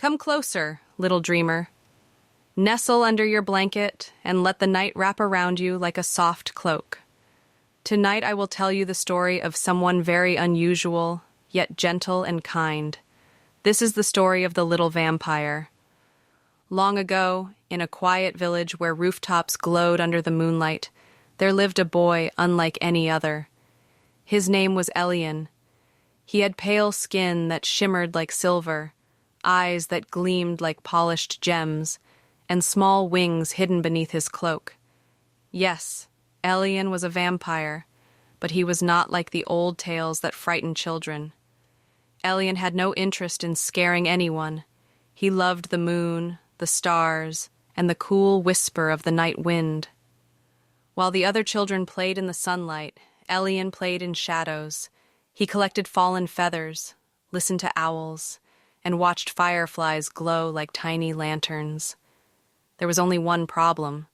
Come closer, little dreamer. Nestle under your blanket and let the night wrap around you like a soft cloak. Tonight I will tell you the story of someone very unusual, yet gentle and kind. This is the story of the little vampire. Long ago, in a quiet village where rooftops glowed under the moonlight, there lived a boy unlike any other. His name was Elian. He had pale skin that shimmered like silver, eyes that gleamed like polished gems, and small wings hidden beneath his cloak. Yes, Elian was a vampire, but he was not like the old tales that frighten children. Elian had no interest in scaring anyone. He loved the moon, the stars, and the cool whisper of the night wind. While the other children played in the sunlight, Elian played in shadows. He collected fallen feathers, listened to owls, and watched fireflies glow like tiny lanterns. There was only one problem.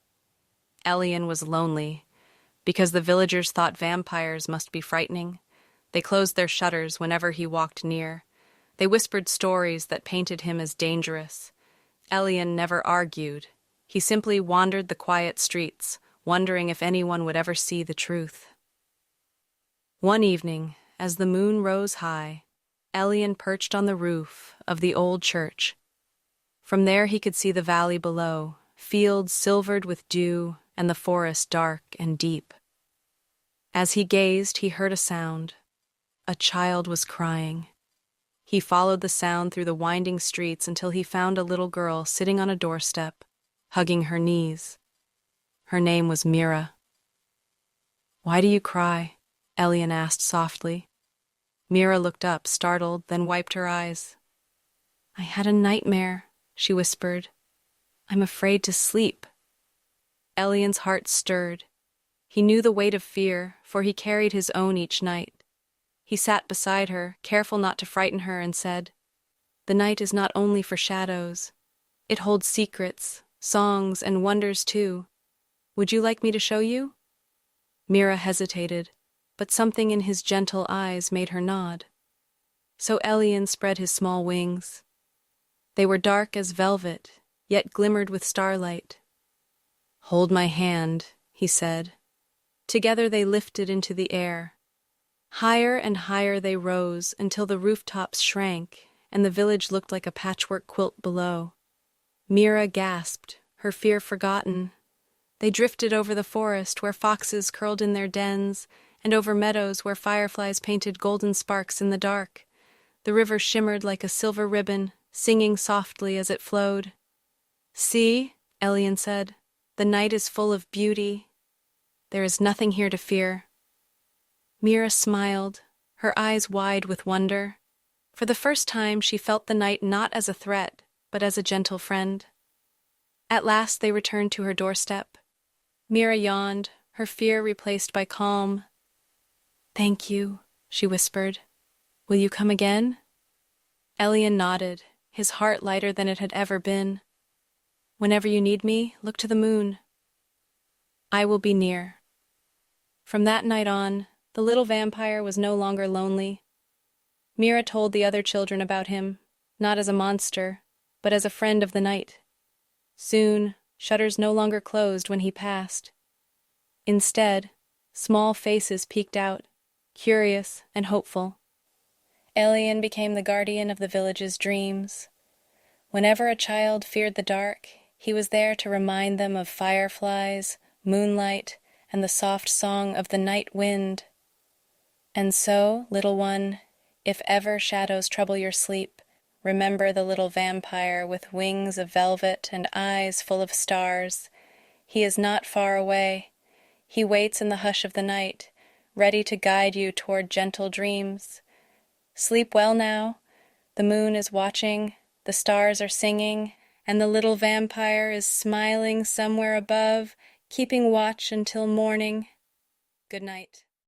Elian was lonely. Because the villagers thought vampires must be frightening, they closed their shutters whenever he walked near. They whispered stories that painted him as dangerous. Elian never argued. He simply wandered the quiet streets, wondering if anyone would ever see the truth. One evening, as the moon rose high, Elian perched on the roof of the old church. From there he could see the valley below, fields silvered with dew and the forest dark and deep. As he gazed, he heard a sound. A child was crying. He followed the sound through the winding streets until he found a little girl sitting on a doorstep, hugging her knees. Her name was Mira. "Why do you cry?" Elian asked softly. Mira looked up, startled, then wiped her eyes. "I had a nightmare," she whispered. "I'm afraid to sleep." Elian's heart stirred. He knew the weight of fear, for he carried his own each night. He sat beside her, careful not to frighten her, and said, "The night is not only for shadows. It holds secrets, songs, and wonders too. Would you like me to show you?" Mira hesitated, but something in his gentle eyes made her nod. So Elian spread his small wings. They were dark as velvet, yet glimmered with starlight. "Hold my hand," he said. Together they lifted into the air. Higher and higher they rose until the rooftops shrank and the village looked like a patchwork quilt below. Mira gasped, her fear forgotten. They drifted over the forest where foxes curled in their dens, and over meadows where fireflies painted golden sparks in the dark. The river shimmered like a silver ribbon, singing softly as it flowed. "See," Elian said, "the night is full of beauty. There is nothing here to fear." Mira smiled, her eyes wide with wonder. For the first time she felt the night not as a threat, but as a gentle friend. At last they returned to her doorstep. Mira yawned, her fear replaced by calm. "Thank you," she whispered. "Will you come again?" Elian nodded, his heart lighter than it had ever been. "Whenever you need me, look to the moon. I will be near." From that night on, the little vampire was no longer lonely. Mira told the other children about him, not as a monster, but as a friend of the night. Soon, shutters no longer closed when he passed. Instead, small faces peeked out, curious and hopeful. Elian became the guardian of the village's dreams. Whenever a child feared the dark, he was there to remind them of fireflies, moonlight, and the soft song of the night wind. And so, little one, if ever shadows trouble your sleep, remember the little vampire with wings of velvet and eyes full of stars. He is not far away. He waits in the hush of the night, ready to guide you toward gentle dreams. Sleep well now. The moon is watching, the stars are singing, and the little vampire is smiling somewhere above, keeping watch until morning. Good night.